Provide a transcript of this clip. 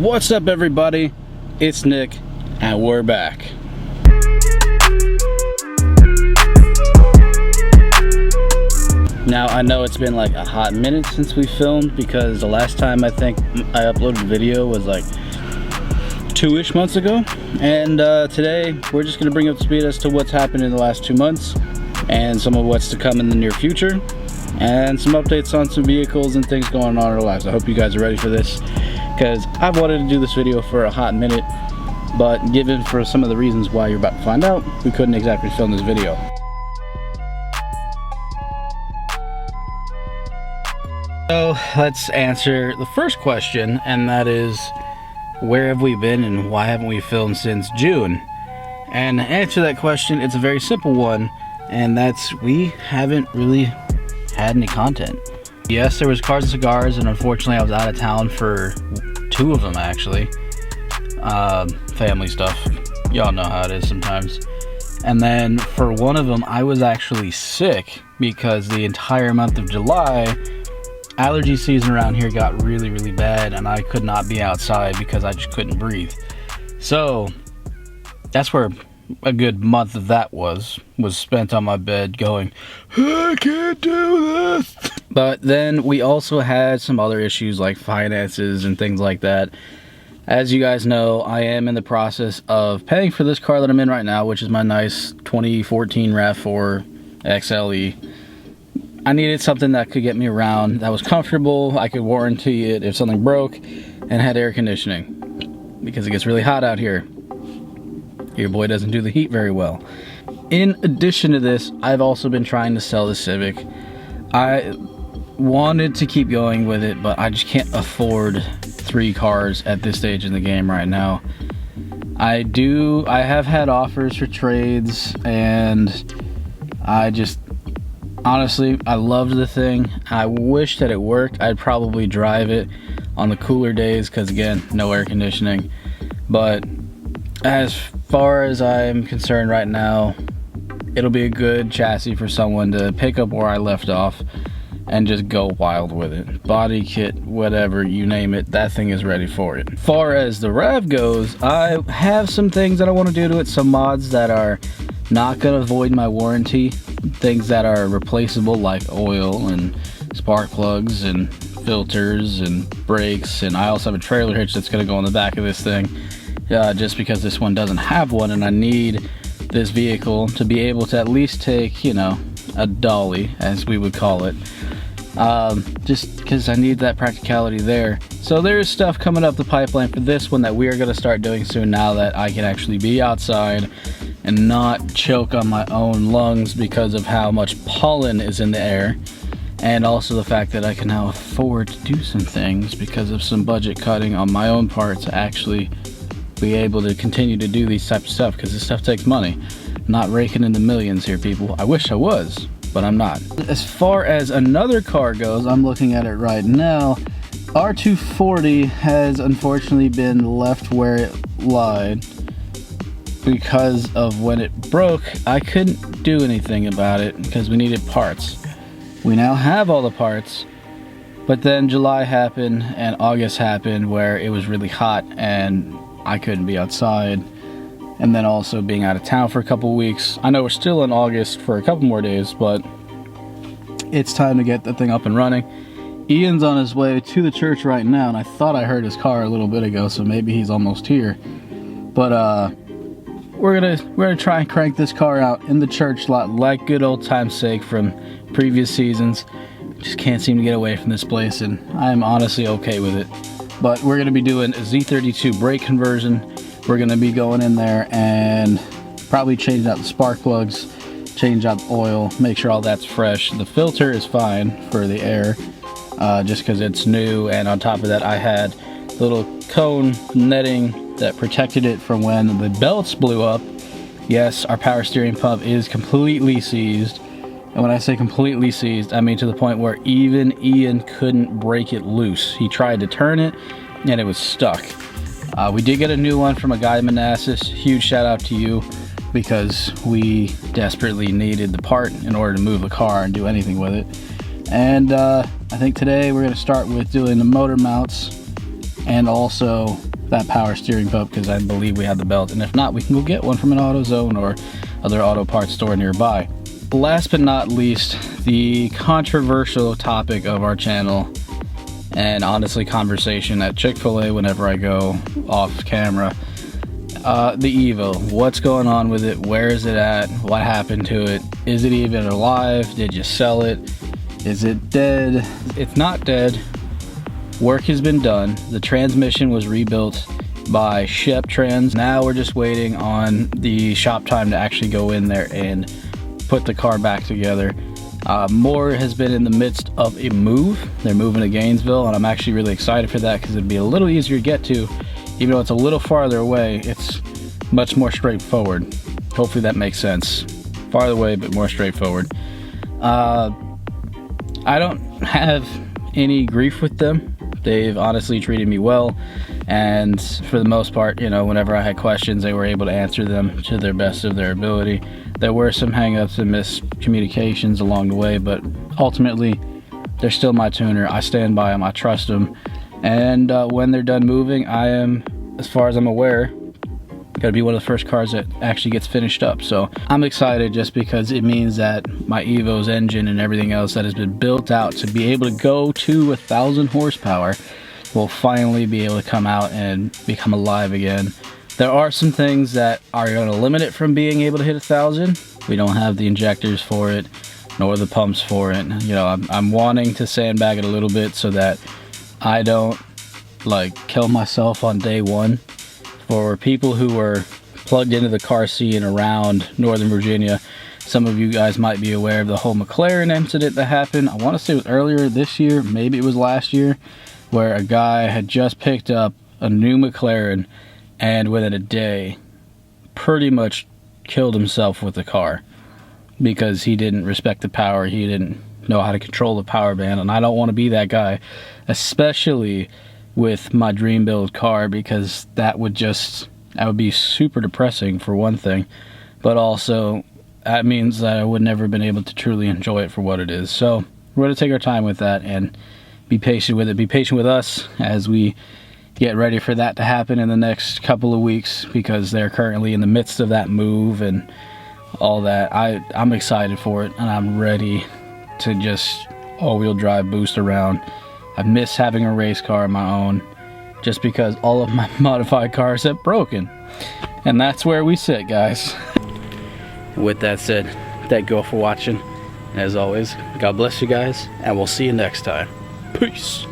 What's up, everybody? It's Nick, and we're back. Now, I know it's been like a hot minute since we filmed, because the last time I think I uploaded a video was like 2-ish months ago. And today, we're just going to bring up to speed as to what's happened in the last 2 months, and some of what's to come in the near future, and some updates on some vehicles and things going on in our lives. I hope you guys are ready for this, because I've wanted to do this video for a hot minute, but given for some of the reasons why you're about to find out, we couldn't exactly film this video. So let's answer the first question, and that is, where have we been and why haven't we filmed since June? And to answer that question, it's a very simple one, and that's we haven't really had any content. Yes, there was Cars and Cigars, and unfortunately I was out of town for 2 of them actually. Family stuff, y'all know how it is sometimes. And then for one of them I was actually sick, because the entire month of July, allergy season around here got really bad, and I could not be outside because I just couldn't breathe. So that's where a good month of that was spent on my bed going, I can't do this. But then we also had some other issues like finances and things like that. As you guys know, I am in the process of paying for this car that I'm in right now, which is my nice 2014 RAV4 XLE. I needed something that could get me around, that was comfortable, I could warranty it if something broke, and had air conditioning, because it gets really hot out here. Your boy doesn't do the heat very well. In addition to this, I've also been trying to sell the Civic. I wanted to keep going with it, but I just can't afford 3 cars at this stage in the game right now. I have had offers for trades, and honestly, I loved the thing. I wish that it worked. I'd probably drive it on the cooler days, because again, no air conditioning. But as far as I'm concerned right now, it'll be a good chassis for someone to pick up where I left off and just go wild with it. Body kit, whatever, you name it, that thing is ready for it. As far as the RAV goes, I have some things that I want to do to it, some mods that are not going to void my warranty, things that are replaceable like oil and spark plugs and filters and brakes, and I also have a trailer hitch that's going to go on the back of this thing, just because this one doesn't have one, and I need this vehicle to be able to at least take, you know, a dolly, as we would call it, just because I need that practicality there. So there's stuff coming up the pipeline for this one that we are going to start doing soon, now that I can actually be outside and not choke on my own lungs because of how much pollen is in the air, and also the fact that I can now afford to do some things because of some budget cutting on my own part to actually be able to continue to do these types of stuff, because this stuff takes money. I'm not raking in the millions here, people. I wish I was, but I'm not. As far as another car goes, I'm looking at it right now. R240 has unfortunately been left where it lied because of when it broke. I couldn't do anything about it because we needed parts. We now have all the parts, but then July happened and August happened where it was really hot and I couldn't be outside, and then also being out of town for a couple weeks. I know we're still in August for a couple more days, but it's time to get the thing up and running. Ian's on his way to the church right now, and I thought I heard his car a little bit ago, so maybe he's almost here. But we're gonna try and crank this car out in the church lot like good old time's sake from previous seasons. Just can't seem to get away from this place, and I'm honestly okay with it. But we're going to be doing a Z32 brake conversion. We're going to be going in there and probably changing out the spark plugs, change out the oil, make sure all that's fresh. The filter is fine for the air, just because it's new, and on top of that I had little cone netting that protected it from when the belts blew up. Yes, our power steering pump is completely seized. And when I say completely seized, I mean to the point where even Ian couldn't break it loose. He tried to turn it, and it was stuck. We did get a new one from a guy in Manassas. Huge shout out to you, because we desperately needed the part in order to move the car and do anything with it. And I think today we're going to start with doing the motor mounts and also that power steering belt because I believe we have the belt, and if not, we can go get one from an AutoZone or other auto parts store nearby. Last but not least, the controversial topic of our channel, and honestly conversation at Chick-fil-A whenever I go off camera, the Evo. What's going on with it? Where is it at? What happened to it? Is it even alive? Did you sell it? Is it dead? It's not dead. Work has been done. The transmission was rebuilt by Shep Trans. Now we're just waiting on the shop time to actually go in there and put the car back together. Moore has been in the midst of a move. They're moving to Gainesville, and I'm actually really excited for that because it'd be a little easier to get to. Even though it's a little farther away, it's much more straightforward. Hopefully that makes sense. Farther away, but more straightforward. I don't have any grief with them. They've honestly treated me well, and for the most part, you know, whenever I had questions, they were able to answer them to their best of their ability. There were some hang-ups and miscommunications along the way, but ultimately, they're still my tuner. I stand by them, I trust them, and when they're done moving, I am, as far as I'm aware, gonna be one of the first cars that actually gets finished up. So I'm excited just because it means that my Evo's engine and everything else that has been built out to be able to go to 1,000 horsepower will finally be able to come out and become alive again. There are some things that are going to limit it from being able to hit 1,000. We don't have the injectors for it, nor the pumps for it. You know, I'm wanting to sandbag it a little bit so that I don't like kill myself on day one. For people who are plugged into the car scene around Northern Virginia, some of you guys might be aware of the whole McLaren incident that happened. I want to say it was earlier this year, maybe it was last year, where a guy had just picked up a new McLaren and within a day pretty much killed himself with the car because he didn't respect the power. He didn't know how to control the power band, and I don't want to be that guy, especially with my dream build car, because that would be super depressing for one thing, but also that means that I would never have been able to truly enjoy it for what it is. So we're going to take our time with that and be patient with it. Be patient with us as we get ready for that to happen in the next couple of weeks, because they're currently in the midst of that move and all that. I'm excited for it, and I'm ready to just all-wheel drive boost around. I miss having a race car of my own just because all of my modified cars have broken. And that's where we sit, guys. With that said, thank you all for watching. And as always, God bless you guys, and we'll see you next time. Peace.